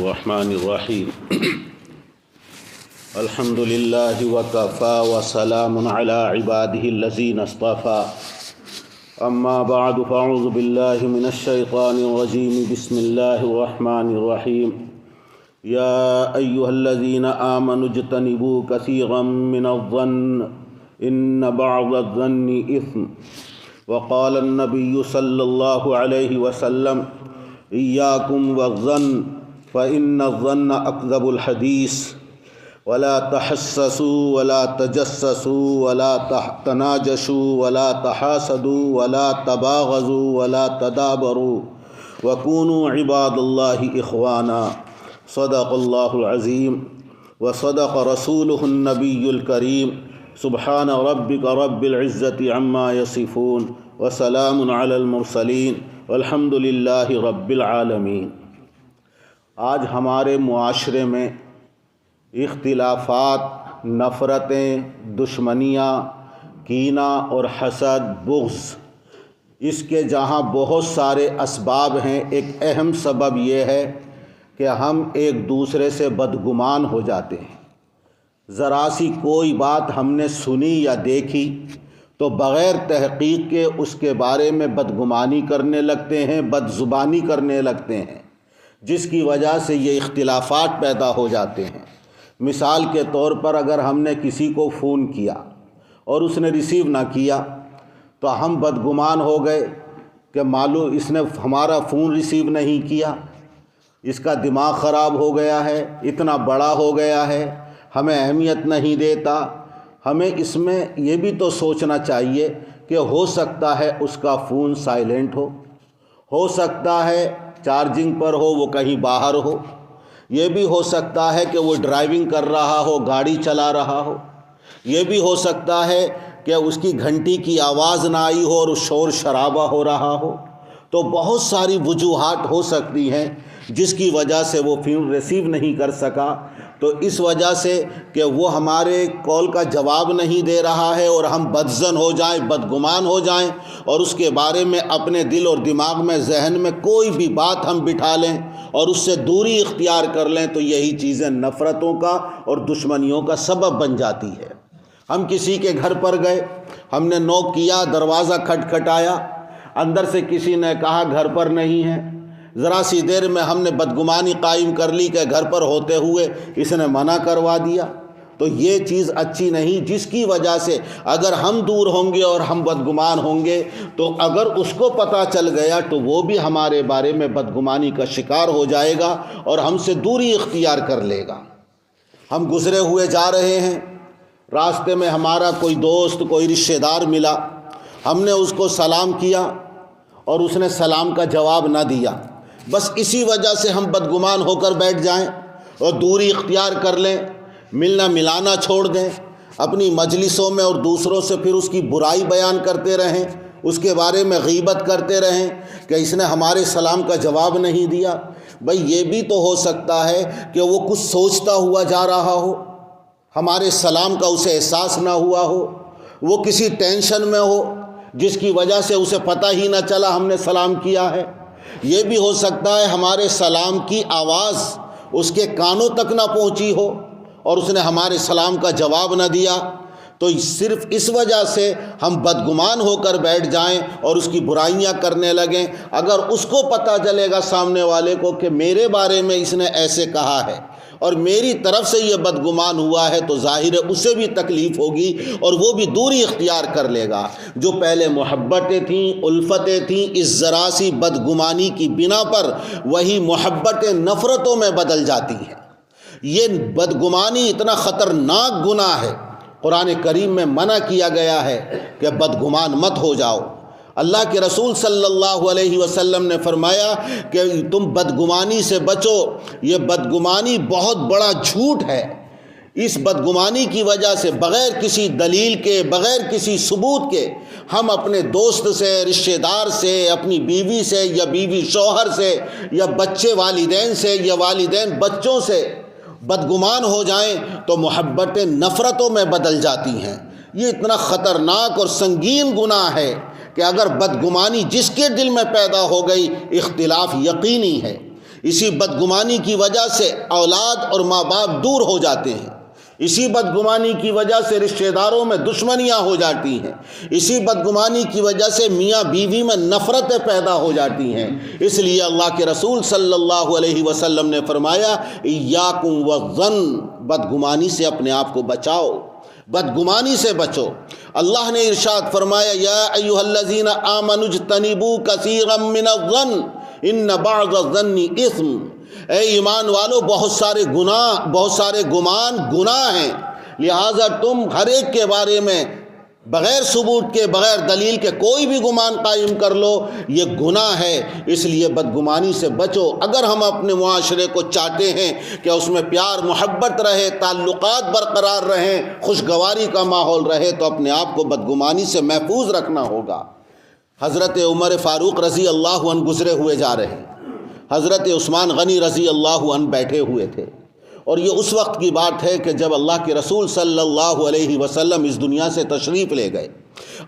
الرحمن الرحيم الحمد لله وكفى وسلام على عباده الذين اصطفى أما بعد فأعوذ بالله من الشيطان الرجيم بسم الله الرحمن الرحيم يا أيها الذين آمنوا اجتنبوا كثيرا من الظن إن بعض الظن إثم وقال النبي صلى الله عليه وسلم إياكم والظن فإن الظن أكذب الحديث ولا تحسسوا ولا تجسسوا ولا تناجشوا ولا تحاسدوا ولا تباغضوا ولا تدابروا وكونوا عباد الله إخوانا صدق الله العظيم وصدق رسوله النبي الكريم سبحان ربك رب العزة عما يصفون وسلام على المرسلين والحمد للہ رب العالمین۔ آج ہمارے معاشرے میں اختلافات، نفرتیں، دشمنیاں، کینہ اور حسد، بغض، اس کے جہاں بہت سارے اسباب ہیں، ایک اہم سبب یہ ہے کہ ہم ایک دوسرے سے بدگمان ہو جاتے ہیں۔ ذرا سی کوئی بات ہم نے سنی یا دیکھی تو بغیر تحقیق کے اس کے بارے میں بدگمانی کرنے لگتے ہیں، بدزبانی کرنے لگتے ہیں، جس کی وجہ سے یہ اختلافات پیدا ہو جاتے ہیں۔ مثال کے طور پر اگر ہم نے کسی کو فون کیا اور اس نے ریسیو نہ کیا تو ہم بدگمان ہو گئے کہ معلوم اس نے ہمارا فون ریسیو نہیں کیا، اس کا دماغ خراب ہو گیا ہے، اتنا بڑا ہو گیا ہے، ہمیں اہمیت نہیں دیتا۔ ہمیں اس میں یہ بھی تو سوچنا چاہیے کہ ہو سکتا ہے اس کا فون سائلنٹ ہو سکتا ہے چارجنگ پر ہو، وہ کہیں باہر ہو، یہ بھی ہو سکتا ہے کہ وہ ڈرائیونگ کر رہا ہو، گاڑی چلا رہا ہو، یہ بھی ہو سکتا ہے کہ اس کی گھنٹی کی آواز نہ آئی ہو اور شور شرابہ ہو رہا ہو۔ تو بہت ساری وجوہات ہو سکتی ہیں جس کی وجہ سے وہ فون ریسیو نہیں کر سکا۔ تو اس وجہ سے کہ وہ ہمارے کال کا جواب نہیں دے رہا ہے اور ہم بدظن ہو جائیں، بدگمان ہو جائیں اور اس کے بارے میں اپنے دل اور دماغ میں، ذہن میں کوئی بھی بات ہم بٹھا لیں اور اس سے دوری اختیار کر لیں، تو یہی چیزیں نفرتوں کا اور دشمنیوں کا سبب بن جاتی ہے۔ ہم کسی کے گھر پر گئے، ہم نے نوک کیا، دروازہ کھٹکھٹایا، اندر سے کسی نے کہا گھر پر نہیں ہے، ذرا سی دیر میں ہم نے بدگمانی قائم کر لی کہ گھر پر ہوتے ہوئے اس نے منع کروا دیا، تو یہ چیز اچھی نہیں، جس کی وجہ سے اگر ہم دور ہوں گے اور ہم بدگمان ہوں گے تو اگر اس کو پتہ چل گیا تو وہ بھی ہمارے بارے میں بدگمانی کا شکار ہو جائے گا اور ہم سے دوری اختیار کر لے گا۔ ہم گزرے ہوئے جا رہے ہیں، راستے میں ہمارا کوئی دوست، کوئی رشتہ دار ملا، ہم نے اس کو سلام کیا اور اس نے سلام کا جواب نہ دیا، بس اسی وجہ سے ہم بدگمان ہو کر بیٹھ جائیں اور دوری اختیار کر لیں، ملنا ملانا چھوڑ دیں، اپنی مجلسوں میں اور دوسروں سے پھر اس کی برائی بیان کرتے رہیں، اس کے بارے میں غیبت کرتے رہیں کہ اس نے ہمارے سلام کا جواب نہیں دیا۔ بھئی یہ بھی تو ہو سکتا ہے کہ وہ کچھ سوچتا ہوا جا رہا ہو، ہمارے سلام کا اسے احساس نہ ہوا ہو، وہ کسی ٹینشن میں ہو جس کی وجہ سے اسے پتہ ہی نہ چلا ہم نے سلام کیا ہے۔ یہ بھی ہو سکتا ہے ہمارے سلام کی آواز اس کے کانوں تک نہ پہنچی ہو اور اس نے ہمارے سلام کا جواب نہ دیا، تو صرف اس وجہ سے ہم بدگمان ہو کر بیٹھ جائیں اور اس کی برائیاں کرنے لگیں۔ اگر اس کو پتہ چلے گا سامنے والے کو کہ میرے بارے میں اس نے ایسے کہا ہے اور میری طرف سے یہ بدگمان ہوا ہے، تو ظاہر ہے اسے بھی تکلیف ہوگی اور وہ بھی دوری اختیار کر لے گا۔ جو پہلے محبتیں تھیں، الفتیں تھیں، اس ذرا سی بدگمانی کی بنا پر وہی محبتیں نفرتوں میں بدل جاتی ہیں۔ یہ بدگمانی اتنا خطرناک گناہ ہے، قرآن کریم میں منع کیا گیا ہے کہ بدگمان مت ہو جاؤ۔ اللہ کے رسول صلی اللہ علیہ وسلم نے فرمایا کہ تم بدگمانی سے بچو، یہ بدگمانی بہت بڑا جھوٹ ہے۔ اس بدگمانی کی وجہ سے بغیر کسی دلیل کے، بغیر کسی ثبوت کے ہم اپنے دوست سے، رشتہ دار سے، اپنی بیوی سے یا بیوی شوہر سے یا بچے والدین سے یا والدین بچوں سے بدگمان ہو جائیں تو محبتیں نفرتوں میں بدل جاتی ہیں۔ یہ اتنا خطرناک اور سنگین گناہ ہے کہ اگر بدگمانی جس کے دل میں پیدا ہو گئی، اختلاف یقینی ہے۔ اسی بدگمانی کی وجہ سے اولاد اور ماں باپ دور ہو جاتے ہیں، اسی بدگمانی کی وجہ سے رشتہ داروں میں دشمنیاں ہو جاتی ہیں، اسی بدگمانی کی وجہ سے میاں بیوی میں نفرتیں پیدا ہو جاتی ہیں۔ اس لیے اللہ کے رسول صلی اللہ علیہ وسلم نے فرمایا ایاکم والظن، بدگمانی سے اپنے آپ کو بچاؤ، بدگمانی سے بچو۔ اللہ نے ارشاد فرمایا یا ایھا الذین آمنوا اجتنبوا کثیرا من الظن ان بعض الظن اثم، اے ایمان والو بہت سارے گمان گناہ ہیں، لہٰذا تم ہر ایک کے بارے میں بغیر ثبوت کے، بغیر دلیل کے کوئی بھی گمان قائم کر لو، یہ گناہ ہے، اس لیے بدگمانی سے بچو۔ اگر ہم اپنے معاشرے کو چاہتے ہیں کہ اس میں پیار محبت رہے، تعلقات برقرار رہیں، خوشگواری کا ماحول رہے، تو اپنے آپ کو بدگمانی سے محفوظ رکھنا ہوگا۔ حضرت عمر فاروق رضی اللہ عنہ گزرے ہوئے جا رہے ہیں، حضرت عثمان غنی رضی اللہ عنہ بیٹھے ہوئے تھے، اور یہ اس وقت کی بات ہے کہ جب اللہ کے رسول صلی اللہ علیہ وسلم اس دنیا سے تشریف لے گئے۔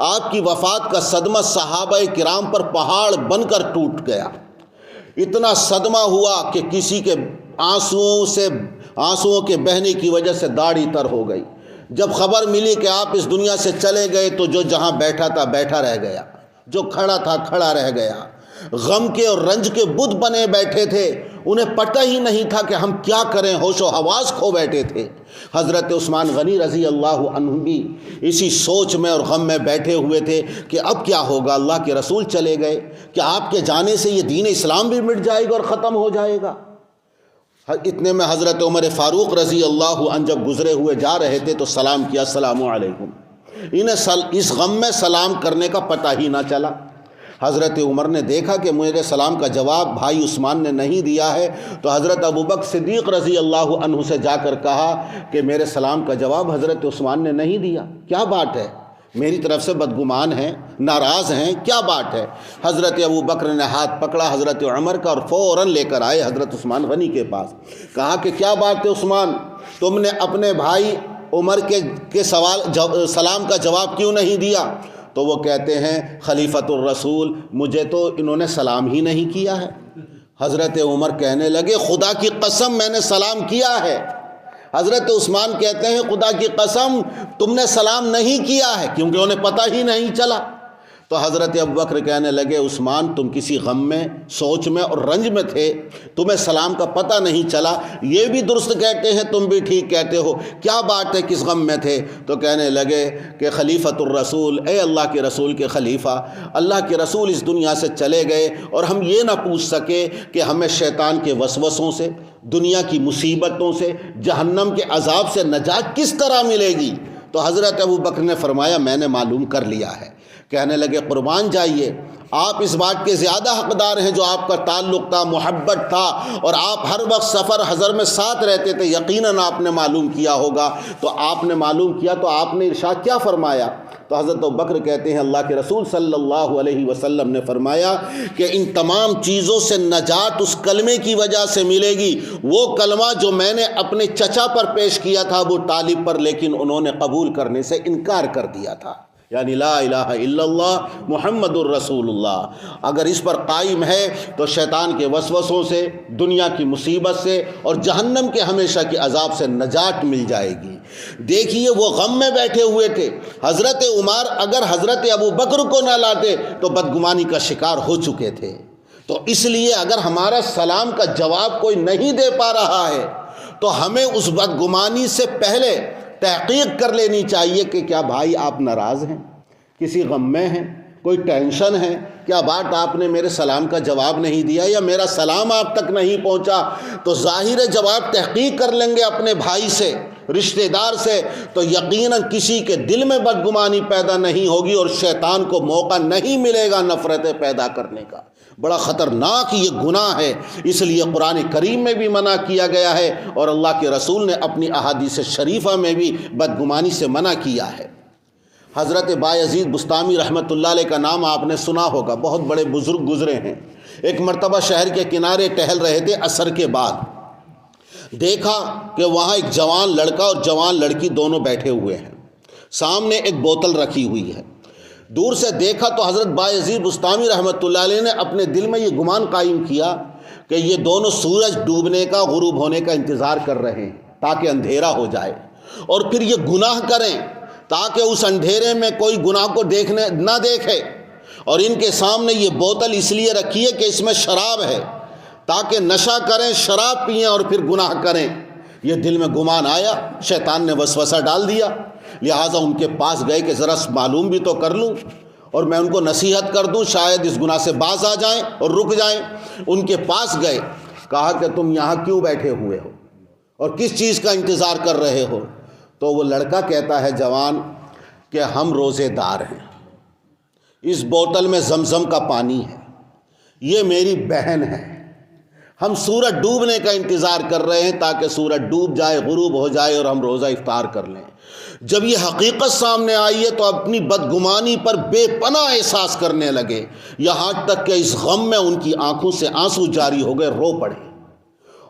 آپ کی وفات کا صدمہ صحابہ کرام پر پہاڑ بن کر ٹوٹ گیا، اتنا صدمہ ہوا کہ کسی کے آنسوؤں کے بہنے کی وجہ سے داڑھی تر ہو گئی۔ جب خبر ملی کہ آپ اس دنیا سے چلے گئے تو جو جہاں بیٹھا تھا بیٹھا رہ گیا، جو کھڑا تھا کھڑا رہ گیا، غم کے اور رنج کے بت بنے بیٹھے تھے، انہیں پتہ ہی نہیں تھا کہ ہم کیا کریں، ہوش و حواس کھو بیٹھے تھے۔ حضرت عثمان غنی رضی اللہ عنہ بھی اسی سوچ میں اور غم میں بیٹھے ہوئے تھے کہ اب کیا ہوگا، اللہ کے رسول چلے گئے، کہ آپ کے جانے سے یہ دین اسلام بھی مٹ جائے گا اور ختم ہو جائے گا۔ اتنے میں حضرت عمر فاروق رضی اللہ عنہ جب گزرے ہوئے جا رہے تھے تو سلام کیا، السلام علیکم۔ انہیں اس غم میں سلام کرنے کا پتہ ہی نہ چلا۔ حضرت عمر نے دیکھا کہ میرے سلام کا جواب بھائی عثمان نے نہیں دیا ہے، تو حضرت ابوبکر صدیق رضی اللہ عنہ سے جا کر کہا کہ میرے سلام کا جواب حضرت عثمان نے نہیں دیا، کیا بات ہے، میری طرف سے بدگمان ہیں، ناراض ہیں، کیا بات ہے؟ حضرت ابوبکر نے ہاتھ پکڑا حضرت عمر کا اور فوراً لے کر آئے حضرت عثمان غنی کے پاس، کہا کہ کیا بات ہے عثمان، تم نے اپنے بھائی عمر کے سلام کا جواب کیوں نہیں دیا؟ تو وہ کہتے ہیں خلیفۃ الرسول، مجھے تو انہوں نے سلام ہی نہیں کیا ہے۔ حضرت عمر کہنے لگے خدا کی قسم میں نے سلام کیا ہے۔ حضرت عثمان کہتے ہیں خدا کی قسم تم نے سلام نہیں کیا ہے، کیونکہ انہیں پتہ ہی نہیں چلا۔ تو حضرت ابوبکر کہنے لگے عثمان تم کسی غم میں، سوچ میں اور رنج میں تھے، تمہیں سلام کا پتہ نہیں چلا، یہ بھی درست کہتے ہیں تم بھی ٹھیک کہتے ہو، کیا بات ہے، کس غم میں تھے؟ تو کہنے لگے کہ خلیفۃ الرسول، اے اللہ کے رسول کے خلیفہ، اللہ کے رسول اس دنیا سے چلے گئے اور ہم یہ نہ پوچھ سکے کہ ہمیں شیطان کے وسوسوں سے، دنیا کی مصیبتوں سے، جہنم کے عذاب سے نجات کس طرح ملے گی؟ تو حضرت ابوبکر نے فرمایا میں نے معلوم کر لیا ہے۔ کہنے لگے قربان جائیے، آپ اس بات کے زیادہ حقدار ہیں، جو آپ کا تعلق تھا، محبت تھا، اور آپ ہر وقت سفر حضر میں ساتھ رہتے تھے، یقیناً آپ نے معلوم کیا ہوگا۔ تو آپ نے معلوم کیا تو آپ نے ارشاد کیا فرمایا؟ تو حضرت ابوبکر کہتے ہیں اللہ کے رسول صلی اللہ علیہ وسلم نے فرمایا کہ ان تمام چیزوں سے نجات اس کلمے کی وجہ سے ملے گی، وہ کلمہ جو میں نے اپنے چچا پر پیش کیا تھا ابو طالب پر، لیکن انہوں نے قبول کرنے سے انکار کر دیا تھا، یعنی لا الہ الا اللہ محمد الرسول اللہ۔ اگر اس پر قائم ہے تو شیطان کے وسوسوں سے، دنیا کی مصیبت سے اور جہنم کے ہمیشہ کے عذاب سے نجات مل جائے گی۔ دیکھیے وہ غم میں بیٹھے ہوئے تھے، حضرت عمر اگر حضرت ابوبکر کو نہ لاتے تو بدگمانی کا شکار ہو چکے تھے۔ تو اس لیے اگر ہمارا سلام کا جواب کوئی نہیں دے پا رہا ہے تو ہمیں اس بدگمانی سے پہلے تحقیق کر لینی چاہیے کہ کیا بھائی آپ ناراض ہیں، کسی غم میں ہیں، کوئی ٹینشن ہے، کیا بات آپ نے میرے سلام کا جواب نہیں دیا یا میرا سلام آپ تک نہیں پہنچا؟ تو ظاہر ہے جب آپ تحقیق کر لیں گے اپنے بھائی سے، رشتہ دار سے، تو یقیناً کسی کے دل میں بدگمانی پیدا نہیں ہوگی اور شیطان کو موقع نہیں ملے گا نفرتیں پیدا کرنے کا۔ بڑا خطرناک یہ گناہ ہے، اس لیے قرآن کریم میں بھی منع کیا گیا ہے اور اللہ کے رسول نے اپنی احادیث شریفہ میں بھی بدگمانی سے منع کیا ہے۔ حضرت بایزید بستامی رحمۃ اللہ علیہ کا نام آپ نے سنا ہوگا، بہت بڑے بزرگ گزرے ہیں۔ ایک مرتبہ شہر کے کنارے ٹہل رہے تھے، عصر کے بعد دیکھا کہ وہاں ایک جوان لڑکا اور جوان لڑکی دونوں بیٹھے ہوئے ہیں، سامنے ایک بوتل رکھی ہوئی ہے۔ دور سے دیکھا تو حضرت بایزید بستامی رحمۃ اللہ علیہ نے اپنے دل میں یہ گمان قائم کیا کہ یہ دونوں سورج ڈوبنے کا غروب ہونے کا انتظار کر رہے ہیں تاکہ اندھیرا ہو جائے، اور پھر یہ گناہ کریں تاکہ اس اندھیرے میں کوئی گناہ کو نہ دیکھے، اور ان کے سامنے یہ بوتل اس لیے رکھی ہے کہ اس میں شراب ہے تاکہ نشہ کریں، شراب پئیں اور پھر گناہ کریں۔ یہ دل میں گمان آیا، شیطان نے وسوسہ ڈال دیا، لہٰذا ان کے پاس گئے کہ ذرا معلوم بھی تو کر لوں اور میں ان کو نصیحت کر دوں، شاید اس گناہ سے باز آ جائیں اور رک جائیں۔ ان کے پاس گئے، کہا کہ تم یہاں کیوں بیٹھے ہوئے ہو اور کس چیز کا انتظار کر رہے ہو؟ تو وہ لڑکا کہتا ہے جوان کہ ہم روزے دار ہیں، اس بوتل میں زمزم کا پانی ہے، یہ میری بہن ہے، ہم سورج ڈوبنے کا انتظار کر رہے ہیں تاکہ سورج ڈوب جائے، غروب ہو جائے اور ہم روزہ افطار کر لیں۔ جب یہ حقیقت سامنے آئی ہے تو اپنی بدگمانی پر بے پناہ احساس کرنے لگے، یہاں تک کہ اس غم میں ان کی آنکھوں سے آنسو جاری ہو گئے، رو پڑے،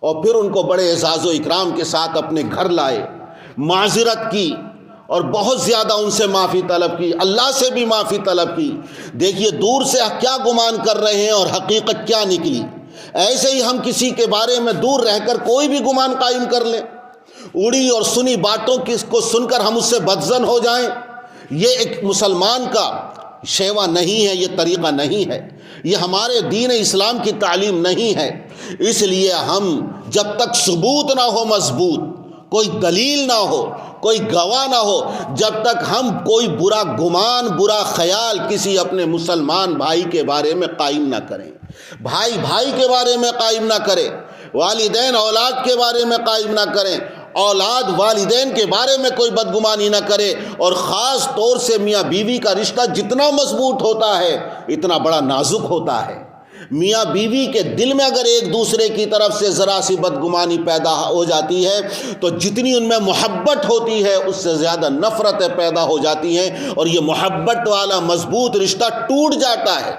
اور پھر ان کو بڑے اعزاز و اکرام کے ساتھ اپنے گھر لائے، معذرت کی اور بہت زیادہ ان سے معافی طلب کی، اللہ سے بھی معافی طلب کی۔ دیکھیے دور سے کیا گمان کر رہے ہیں اور حقیقت کیا نکلی۔ ایسے ہی ہم کسی کے بارے میں دور رہ کر کوئی بھی گمان قائم کر لیں، اڑی اور سنی باتوں کو سن کر ہم اس سے بدظن ہو جائیں، یہ ایک مسلمان کا شیوا نہیں ہے، یہ طریقہ نہیں ہے، یہ ہمارے دین اسلام کی تعلیم نہیں ہے۔ اس لیے ہم جب تک ثبوت نہ ہو مضبوط، کوئی دلیل نہ ہو، کوئی گواہ نہ ہو، جب تک ہم کوئی برا گمان، برا خیال کسی اپنے مسلمان بھائی کے بارے میں قائم نہ کریں، بھائی بھائی کے بارے میں قائم نہ کریں، والدین اولاد کے بارے میں قائم نہ کریں، اولاد والدین کے بارے میں کوئی بدگمانی نہ کرے، اور خاص طور سے میاں بیوی کا رشتہ جتنا مضبوط ہوتا ہے اتنا بڑا نازک ہوتا ہے۔ میاں بیوی کے دل میں اگر ایک دوسرے کی طرف سے ذرا سی بدگمانی پیدا ہو جاتی ہے تو جتنی ان میں محبت ہوتی ہے اس سے زیادہ نفرتیں پیدا ہو جاتی ہیں، اور یہ محبت والا مضبوط رشتہ ٹوٹ جاتا ہے،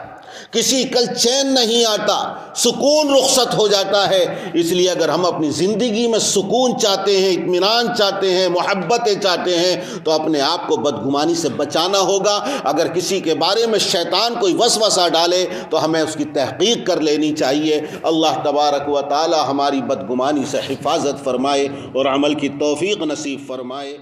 کسی کل چین نہیں آتا، سکون رخصت ہو جاتا ہے۔ اس لیے اگر ہم اپنی زندگی میں سکون چاہتے ہیں، اطمینان چاہتے ہیں، محبتیں چاہتے ہیں تو اپنے آپ کو بدگمانی سے بچانا ہوگا۔ اگر کسی کے بارے میں شیطان کوئی وسوسہ ڈالے تو ہمیں اس کی تحقیق کر لینی چاہیے۔ اللہ تبارک و تعالی ہماری بدگمانی سے حفاظت فرمائے اور عمل کی توفیق نصیب فرمائے۔